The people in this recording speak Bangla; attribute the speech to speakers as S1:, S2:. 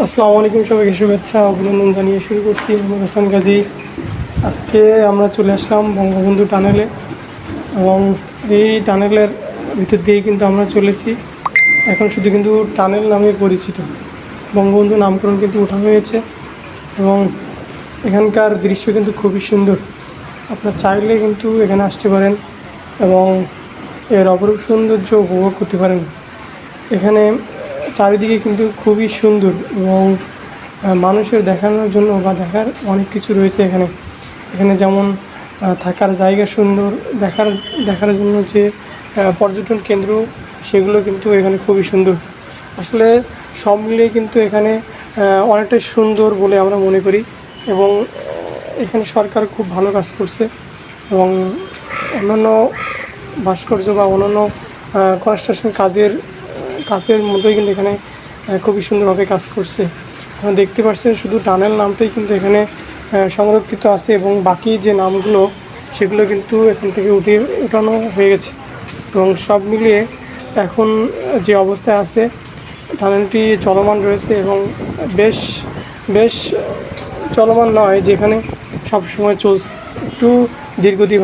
S1: আসসালামু আলাইকুম, সবাইকে শুভেচ্ছা অভিনন্দন জানিয়ে শুরু করছি। মোহাম্মদ হাসান গাজী। আজকে আমরা চলে আসলাম বঙ্গবন্ধু টানেলে এবং এই টানেলের ভিতর দিয়ে কিন্তু আমরা চলেছি। এখন শুধু কিন্তু টানেল নামে পরিচিত, বঙ্গবন্ধু নামকরণ কিন্তু উঠানো হয়েছে এবং এখানকার দৃশ্য কিন্তু খুবই সুন্দর। আপনার চাইলে কিন্তু এখানে আসতে পারেন এবং এর অপরূপ সৌন্দর্য উপভোগ করতে পারেন। এখানে চারিদিকে কিন্তু খুবই সুন্দর এবং মানুষের দেখানোর জন্য বা দেখার অনেক কিছু রয়েছে এখানে। এখানে যেমন থাকার জায়গা সুন্দর, দেখার জন্য যে পর্যটন কেন্দ্র, সেগুলো কিন্তু এখানে খুবই সুন্দর। আসলে সব মিলিয়ে কিন্তু এখানে অনেকটাই সুন্দর বলে আমরা মনে করি এবং এখানে সরকার খুব ভালো কাজ করছে এবং অন্যান্য ভাস্কর্য বা অন্যান্য কনস্ট্রাকশন কাজের মধ্যেই কিন্তু এখানে খুবই সুন্দরভাবে কাজ করছে। আপনারা দেখতে পাচ্ছেন শুধু টানেল নামটাই কিন্তু এখানে সংরক্ষিত আছে এবং বাকি যে নামগুলো সেগুলো কিন্তু এখান থেকে উঠানো হয়ে গেছে এবং সব মিলিয়ে এখন যে অবস্থায় আছে টানেলটি চলমান রয়েছে এবং বেশ বেশ চলমান নয়, যেখানে সবসময় চলছে, একটু দীর্ঘদিন।